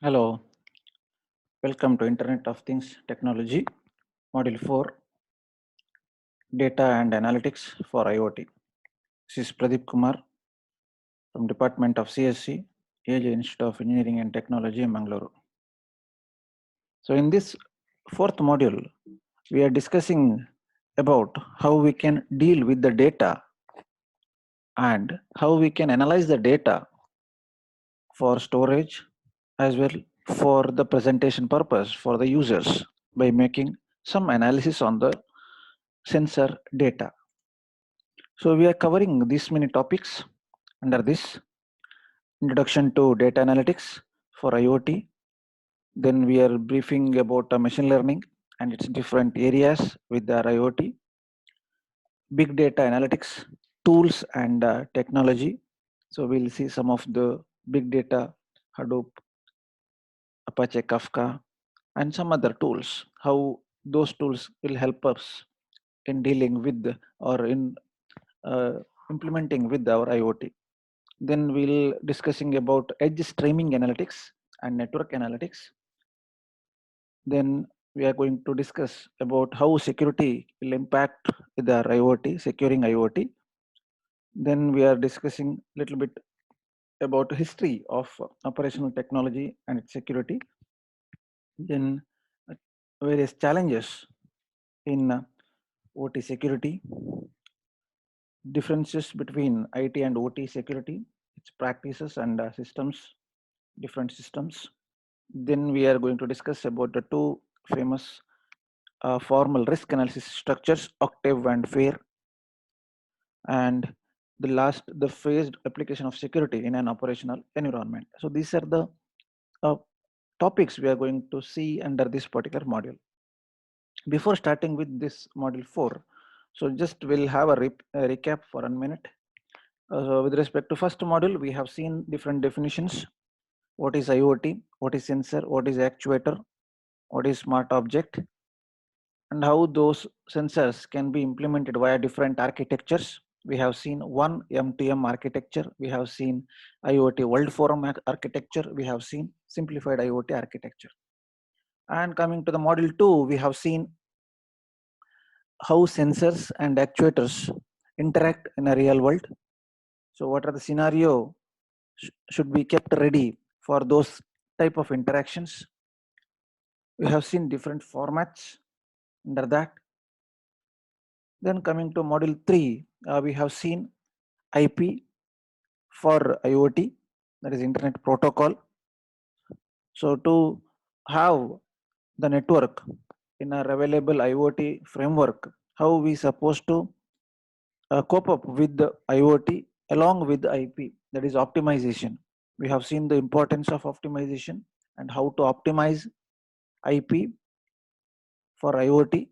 Hello, welcome to Internet of Things Technology, Module 4, Data and Analytics for IoT. This is Pradeep Kumar from Department of CSC, AJ Institute of Engineering and Technology, Mangalore. So in this fourth module, we are discussing about how we can deal with the data and how we can analyze the data for storage as well for the presentation purpose for the users by making some analysis on the sensor data. So we are covering these many topics under this introduction to data analytics for IoT. Then we are briefing about machine learning and its different areas with our IoT, big data analytics tools and technology. So we'll see some of the big data, Hadoop, Apache Kafka, and some other tools, how those tools will help us in dealing with or in uh, implementing with our IoT. Then we'll discussing about edge streaming analytics and network analytics. Then we are going to discuss about how security will impact with our IoT, securing IoT. Then we are discussing a little bit about history of operational technology and its security. Then uh, various challenges in OT security, differences between IT and OT security, its practices and systems, different systems. Then we are going to discuss about the two famous formal risk analysis structures, Octave and FAIR, and the phased application of security in an operational environment. So these are the uh, topics we are going to see under this particular module. Before starting with this module 4, so just we'll have a recap for 1 minute. So with respect to first module, we have seen different definitions. What is IoT? What is sensor? What is actuator? What is smart object? And how those sensors can be implemented via different architectures. We have seen one M2M architecture. We have seen IoT World Forum architecture. We have seen simplified IoT architecture. And coming to the module 2, we have seen how sensors and actuators interact in a real world. So what are the scenario should be kept ready for those type of interactions? We have seen different formats under that. Then coming to module 3, we have seen IP for IoT, that is Internet Protocol. So to have the network in a available IoT framework, how we supposed to cope up with the IoT along with the IP, that is optimization. We have seen the importance of optimization and how to optimize IP for IoT.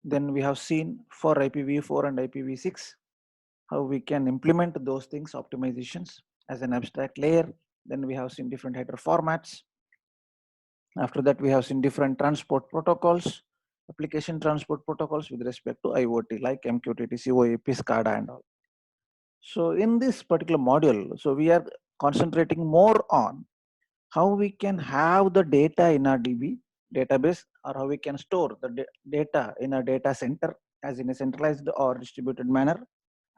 Then we have seen for IPv4 and IPv6 how we can implement those things, optimizations as an abstract layer. Then we have seen different header formats. After that, we have seen different transport protocols, application transport protocols with respect to IoT like MQTT, COAP, SCADA and all. So in this particular module, so we are concentrating more on how we can have the data in our DB database, or how we can store the data in a data center as in a centralized or distributed manner,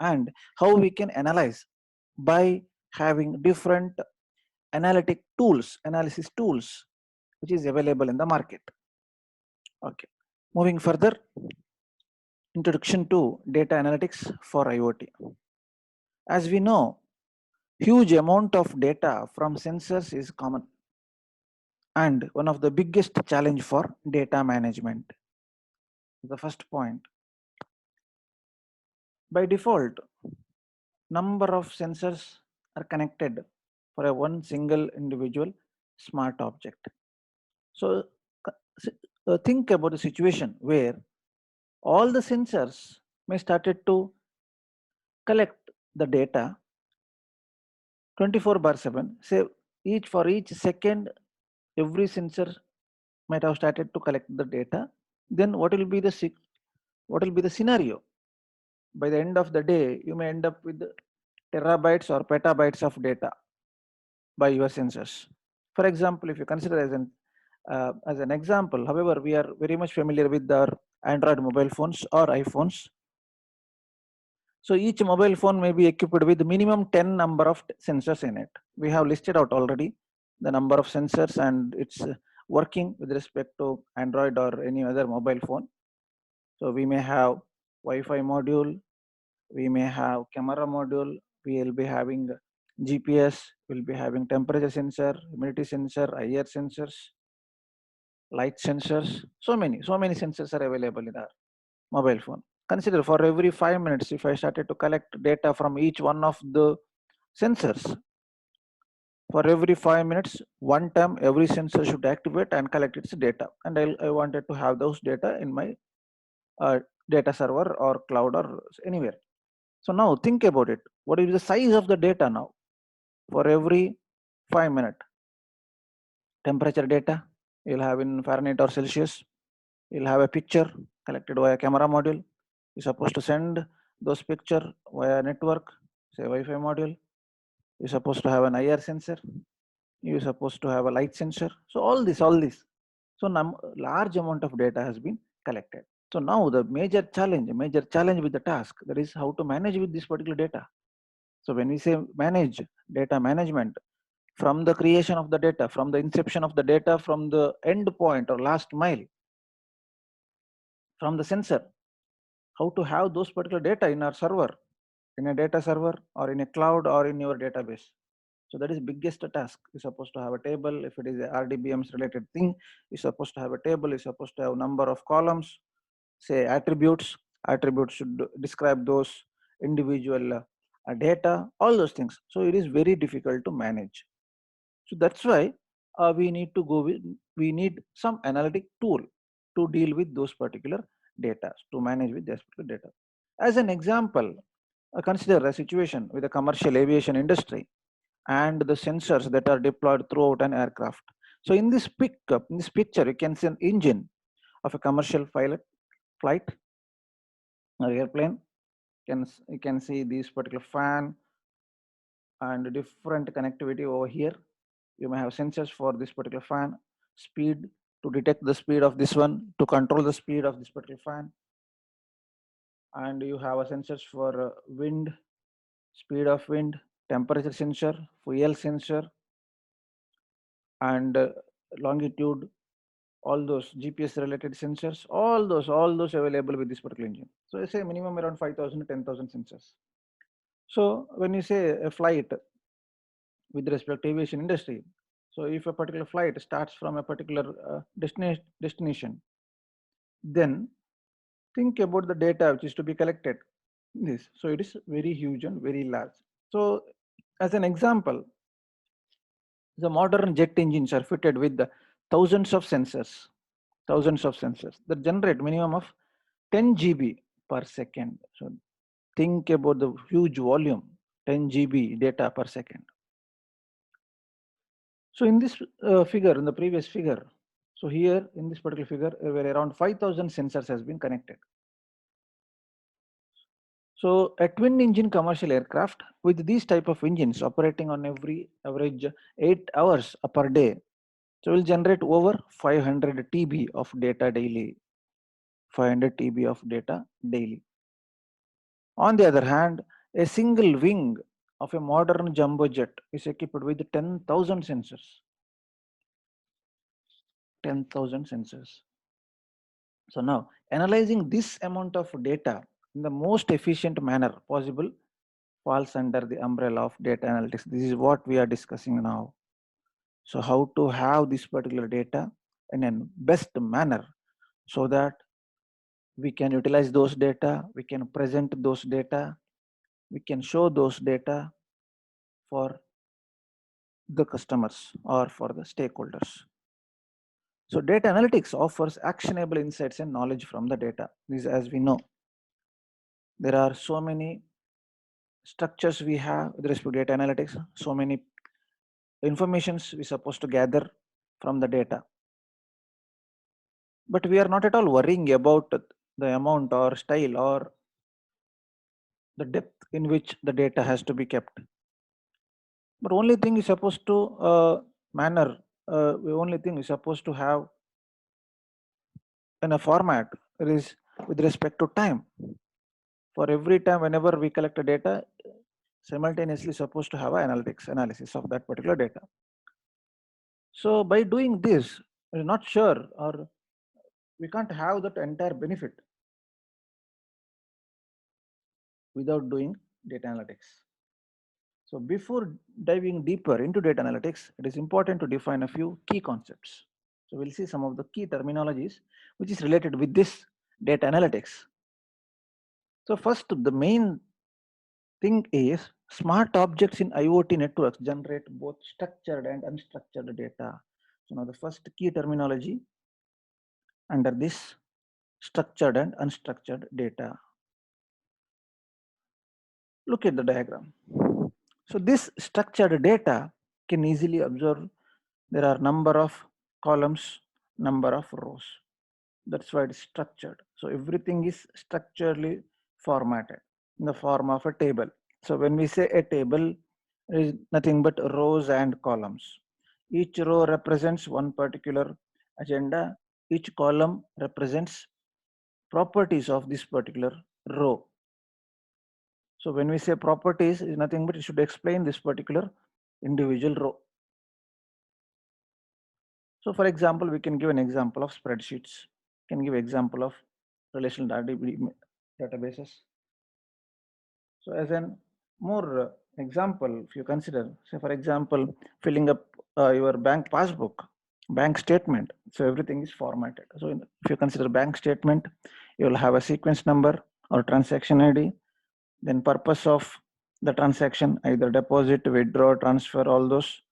and how we can analyze by having different analysis tools which is available in the market. Okay, moving further, introduction to data analytics for IoT. As we know, huge amount of data from sensors is common and one of the biggest challenge for data management. The first point, by default, number of sensors are connected for a one single individual smart object. So think about a situation where all the sensors may started to collect the data 24/7. Say each second, every sensor might have started to collect the data. Then what will be the scenario? By the end of the day, you may end up with terabytes or petabytes of data by your sensors. For example, if you consider as an example, however, we are very much familiar with our Android mobile phones or iPhones. So each mobile phone may be equipped with minimum 10 number of sensors in it. We have listed out already the number of sensors, and it's working with respect to Android or any other mobile phone. So we may have Wi-Fi module, we may have camera module, we will be having GPS, we'll be having temperature sensor, humidity sensor, IR sensors, light sensors. So many sensors are available in our mobile phone. Consider for every 5 minutes, if I started to collect data from each one of the sensors, for every 5 minutes, one time every sensor should activate and collect its data. And I wanted to have those data in my data server or cloud or anywhere. So now think about it. What is the size of the data now? For every 5 minute temperature data, you'll have in Fahrenheit or Celsius. You'll have a picture collected via camera module. You're supposed to send those picture via network, say Wi-Fi module. You're supposed to have an IR sensor. You're supposed to have a light sensor. So all this. So large amount of data has been collected. So now the major challenge with the task, that is how to manage with this particular data. So when we say manage, data management, from the creation of the data, from the inception of the data, from the end point or last mile, from the sensor, how to have those particular data in our server, in a data server or in a cloud or in your database. So that is biggest task. You're supposed to have a table. If it is a RDBMS related thing, you're supposed to have a table. You're supposed to have number of columns, say attributes. Attributes should describe those individual data, all those things. So it is very difficult to manage. So that's why we need some analytic tool to deal with those particular data, to manage with this particular data. As an example, consider a situation with the commercial aviation industry and the sensors that are deployed throughout an aircraft. So in this picture, you can see an engine of a commercial flight or airplane. You can see this particular fan and different connectivity over here. You may have sensors for this particular fan, speed to detect the speed of this one, to control the speed of this particular fan. And you have a sensors for wind, speed of wind, temperature sensor, fuel sensor, and longitude, all those GPS related sensors, all those available with this particular engine. So I say minimum around 5,000 to 10,000 sensors. So when you say a flight with respect to aviation industry, so if a particular flight starts from a particular destination, then think about the data which is to be collected. This, so it is very huge and very large. So as an example, the modern jet engines are fitted with the thousands of sensors that generate minimum of 10 GB per second. So think about the huge volume, 10 GB data per second. So in this figure, in the previous figure, so here in this particular figure, where around 5,000 sensors has been connected. So a twin engine commercial aircraft with these type of engines operating on every average 8 hours per day, so will generate over 500 TB of data daily. 500 TB of data daily. On the other hand, a single wing of a modern jumbo jet is equipped with 10,000 sensors. 10,000 sensors. So now, analyzing this amount of data in the most efficient manner possible falls under the umbrella of data analytics. This is what we are discussing now. So how to have this particular data in a best manner so that we can utilize those data, we can present those data, we can show those data for the customers or for the stakeholders. So data analytics offers actionable insights and knowledge from the data. This, as we know, there are so many structures we have with respect to data analytics, so many informations we're supposed to gather from the data. But we are not at all worrying about the amount or style or the depth in which the data has to be kept. But only thing is supposed to manner, the only thing is supposed to have in a format is with respect to time. For every time, whenever we collect a data, simultaneously supposed to have an analysis of that particular data. So by doing this, we're not sure, or we can't have that entire benefit without doing data analytics. So before diving deeper into data analytics, it is important to define a few key concepts. So we'll see some of the key terminologies which is related with this data analytics. So first, the main thing is smart objects in IoT networks generate both structured and unstructured data. So now the first key terminology under this structured and unstructured data. Look at the diagram. So this structured data can easily observe there are number of columns, number of rows. That's why it's structured. So everything is structurally formatted in the form of a table. So when we say a table, it is nothing but rows and columns. Each row represents one particular agenda. Each column represents properties of this particular row. So when we say properties, is nothing but it should explain this particular individual row. So for example, we can give an example of spreadsheets, can give example of relational databases. So as an more example, if you consider, say for example, filling up your bank passbook, bank statement, so everything is formatted. So if you consider bank statement, you will have a sequence number or transaction ID, then purpose of the transaction, either deposit, withdraw, transfer, all those,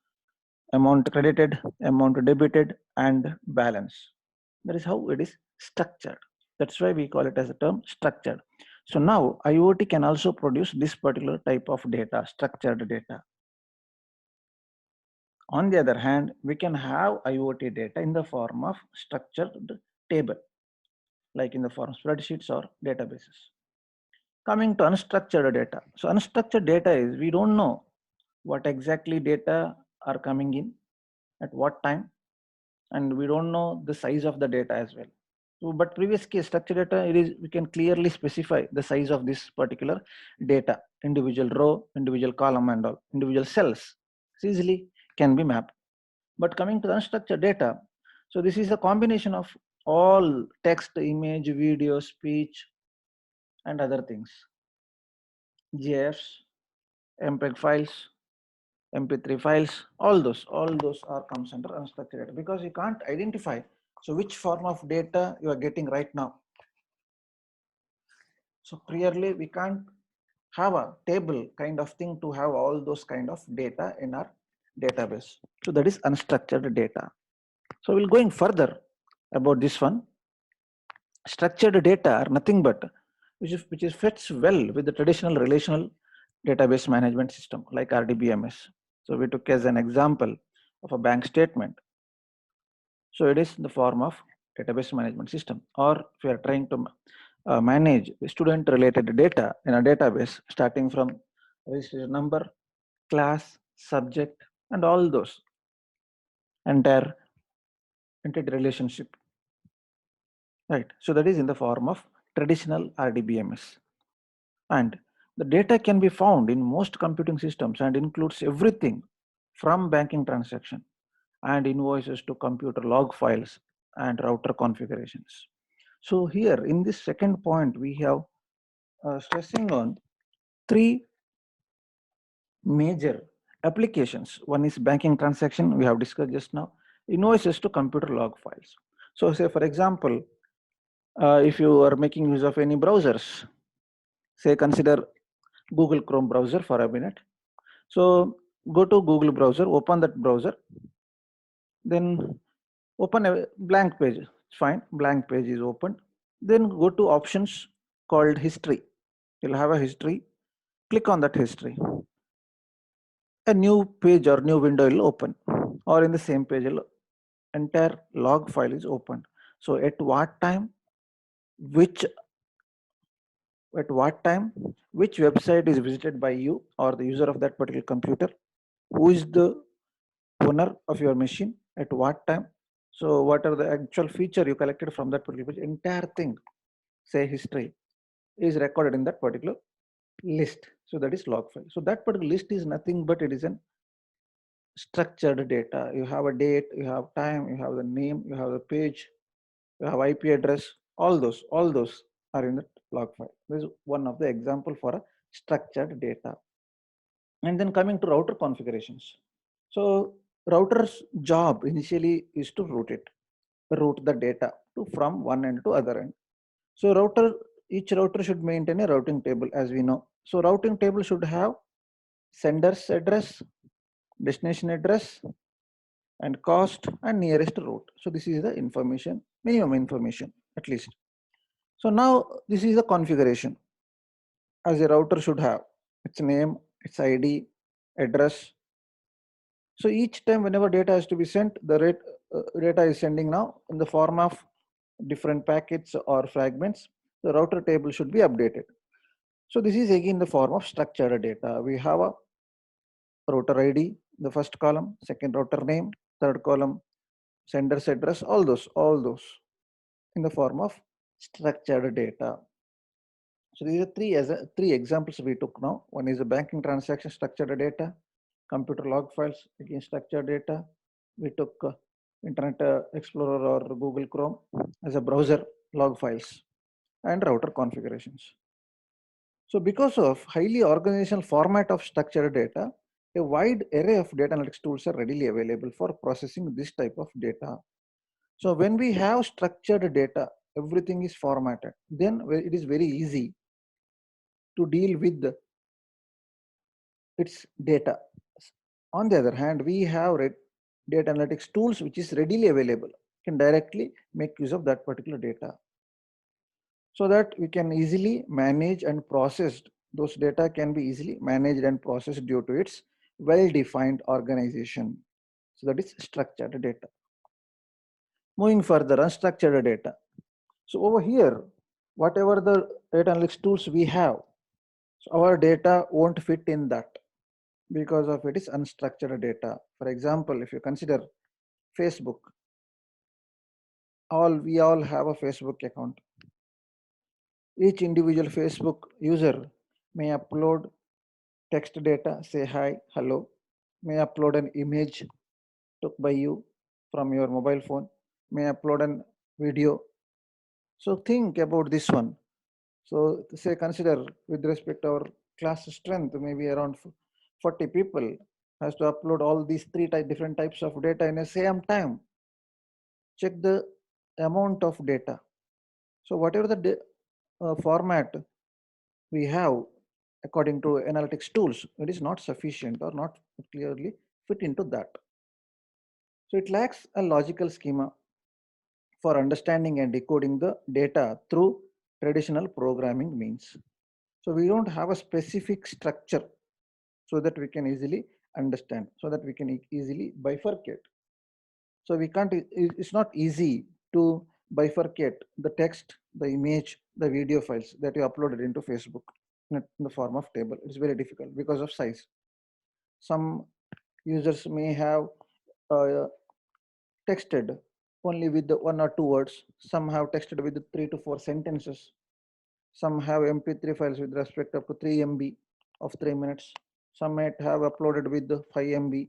amount credited, amount debited, and balance. That is how it is structured. That's why we call it as a term structured. So now IoT can also produce this particular type of data, structured data. On the other hand, we can have IoT data in the form of structured table, like in the form of spreadsheets or databases. Coming to unstructured data. So unstructured data is we don't know what exactly data are coming in at what time, and we don't know the size of the data as well. So, but previous case structured data, it is we can clearly specify the size of this particular data, individual row, individual column, and all individual cells. It's easily can be mapped. But coming to the unstructured data, so this is a combination of all text, image, video, speech, and other things. GIFs, MPEG files, MP3 files, all those are comes under unstructured data because you can't identify. So which form of data you are getting right now. So clearly we can't have a table kind of thing to have all those kind of data in our database. So that is unstructured data. So we'll going further about this one. Structured data are nothing but which is fits well with the traditional relational database management system like RDBMS. So we took as an example of a bank statement. So it is in the form of database management system, or if you are trying to manage student related data in a database starting from registration number, class, subject, and all those entire entity relationship, right? So that is in the form of traditional RDBMS, and the data can be found in most computing systems and includes everything from banking transaction and invoices to computer log files and router configurations. So here in this second point, we have stressing on three major applications. One is banking transaction, we have discussed just now, invoices to computer log files. So say for example, if you are making use of any browsers, say consider Google Chrome browser for a minute. So go to Google browser, open that browser, then open a blank page. It's fine, blank page is open. Then go to options called history. You'll have a history. Click on that history. A new page or new window will open, or in the same page, entire log file is opened. So at what time, which which website is visited by you or the user of that particular computer, who is the owner of your machine, at what time. So what are the actual feature you collected from that particular page? Entire thing, say history, is recorded in that particular list. So that is log file. So that particular list is nothing but it is an structured data. You have a date, you have time, you have the name, you have the page, you have IP address, all those are in the log file. This is one of the example for a structured data. And then coming to router configurations. So router's job initially is to route the data from one end to other end. So each router should maintain a routing table, as we know. So routing table should have sender's address, destination address, and cost and nearest route. So this is the information, minimum information at least. So now this is the configuration as a router should have its name, its ID, address. So each time whenever data has to be sent, the data is sending now in the form of different packets or fragments. The router table should be updated. So this is again the form of structured data. We have a router ID, the first column, second router name, third column, sender's address, all those in the form of structured data. So these are three examples we took now. One is the banking transaction structured data, computer log files, again structured data. We took Internet Explorer or Google Chrome as a browser log files and router configurations. So because of highly organizational format of structured data, a wide array of data analytics tools are readily available for processing this type of data. So when we have structured data, everything is formatted, then it is very easy to deal with its data. On the other hand, we have data analytics tools which is readily available, can directly make use of that particular data, so that we can easily manage and process. Those data can be easily managed and processed due to its well-defined organization. So that is structured data. Moving further, unstructured data. So over here, whatever the data analytics tools we have, so our data won't fit in that because of it is unstructured data. For example, if you consider Facebook, we all have a Facebook account. Each individual Facebook user may upload text data, say hi, hello, may upload an image took by you from your mobile phone, may upload an video. So think about this one. So say consider with respect to our class strength, maybe around 40 people has to upload all these different types of data in the same time. Check the amount of data. So whatever the format we have according to analytics tools, it is not sufficient or not clearly fit into that. So it lacks a logical schema for understanding and decoding the data through traditional programming means. So we don't have a specific structure so that we can easily understand, so that we can easily bifurcate. So we can't, it's not easy to bifurcate the text, the image, the video files that you uploaded into Facebook in the form of table. It's very difficult because of size. Some users may have uh, texted only with the 1 or 2 words. Some have texted with the 3 to 4 sentences. Some have MP3 files with respect up to 3 MB of 3 minutes. Some might have uploaded with the 5 MB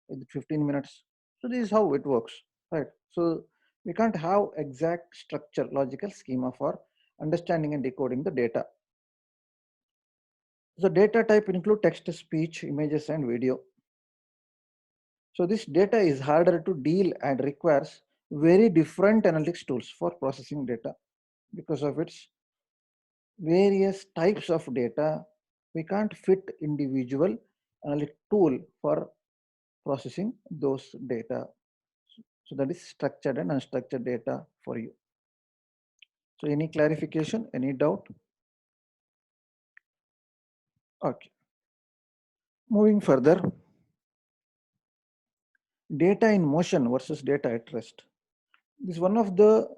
with 15 minutes. So this is how it works, right? So we can't have exact structure, logical schema for understanding and decoding the data. So data type include text, speech, images, and video. So this data is harder to deal and requires very different analytics tools for processing data. Because of its various types of data, we can't fit individual analytic tool for processing those data. So that is structured and unstructured data for you. So any clarification, any doubt? Okay. Moving further, data in motion versus data at rest. This is one of the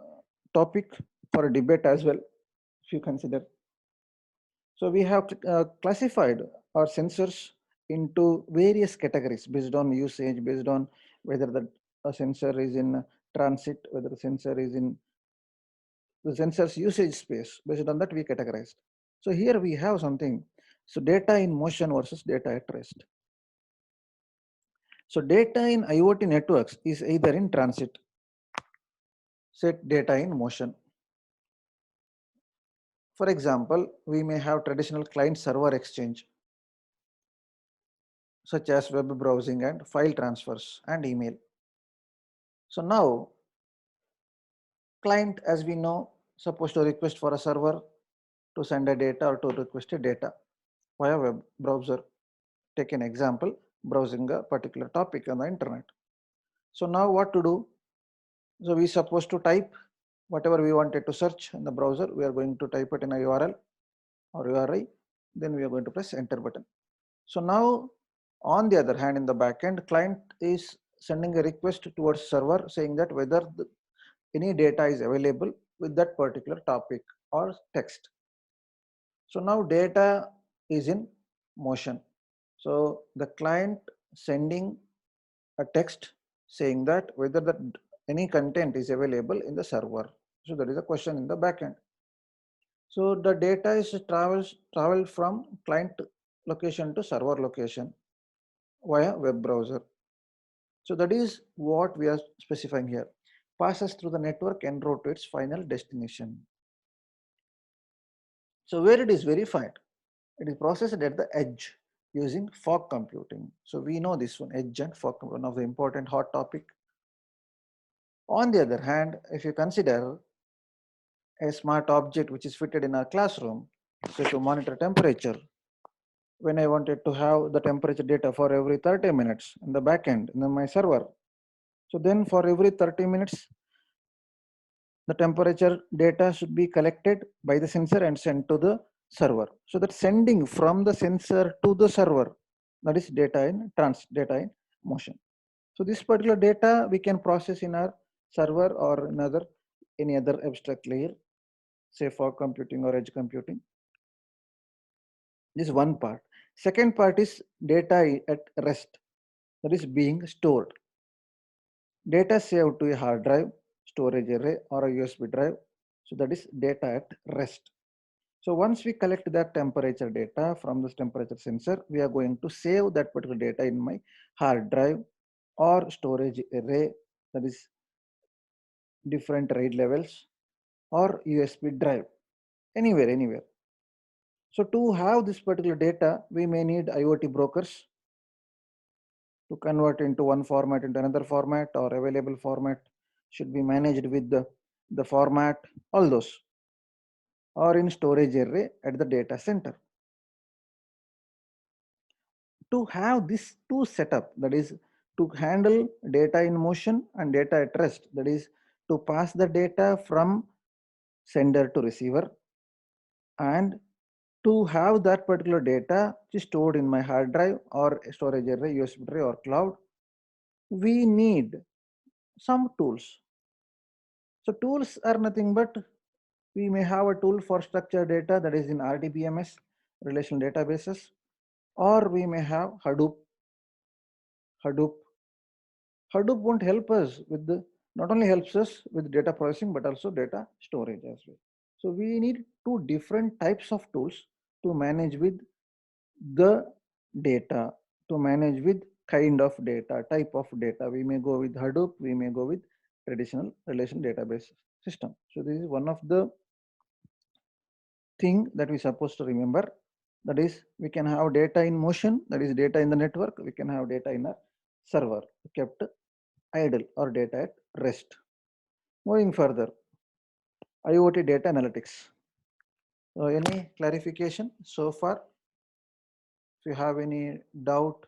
topic for a debate as well, if you consider. So we have classified our sensors into various categories based on usage, based on whether the sensor is in transit, whether the sensor is in the sensor's usage space. Based on that, we categorized. So here we have something. So data in motion versus data at rest. So data in IoT networks is either in transit, set data in motion. For example, we may have traditional client-server exchange, such as web browsing and file transfers and email. So now, client, as we know, supposed to request for a server to send a data or to request a data via web browser. Take an example, browsing a particular topic on the internet. So now what to do? So we supposed to type whatever we wanted to search in the browser. We are going to type it in a URL or URI. Then we are going to press enter button. So now, on the other hand, in the backend, client is sending a request towards server saying that whether any data is available with that particular topic or text. So now data is in motion. So the client sending a text saying that whether any content is available in the server. So that is a question in the backend. So the data is travel from client location to server location via web browser. So that is what we are specifying here. Passes through the network en route to its final destination. So where it is verified, it is processed at the edge using fog computing. So we know this one, edge and fog, one of the important hot topic. On the other hand, if you consider a smart object which is fitted in our classroom, so to monitor temperature, when I wanted to have the temperature data for every 30 minutes in the backend in my server. So then for every 30 minutes, the temperature data should be collected by the sensor and sent to the server. So that sending from the sensor to the server, that is data in motion. So this particular data we can process in our server or any other abstract layer, say fog computing or edge computing. This is one part. Second part is data at rest, that is being stored. Data saved to a hard drive, storage array, or a USB drive. So that is data at rest. So once we collect that temperature data from this temperature sensor, we are going to save that particular data in my hard drive or storage array, that is different RAID levels, or USB drive, anywhere. So to have this particular data, we may need IoT brokers to convert into one format into another format, or available format should be managed with the format, all those, or in storage array at the data center. To have this two setup, that is to handle data in motion and data at rest, that is to pass the data from sender to receiver, and to have that particular data stored in my hard drive or storage array, USB drive or cloud, we need some tools. So tools are nothing but, we may have a tool for structured data, that is in RDBMS, relational databases, or we may have Hadoop. Hadoop won't help us with not only helps us with data processing, but also data storage as well. So we need two different types of tools to manage with the data, to manage with kind of data, type of data. We may go with Hadoop, we may go with traditional relational database system. So this is one of the thing that we're supposed to remember. That is, we can have data in motion, that is data in the network. We can have data in a server kept idle or data at rest. Moving further, IoT data analytics. Any clarification so far? If you have any doubt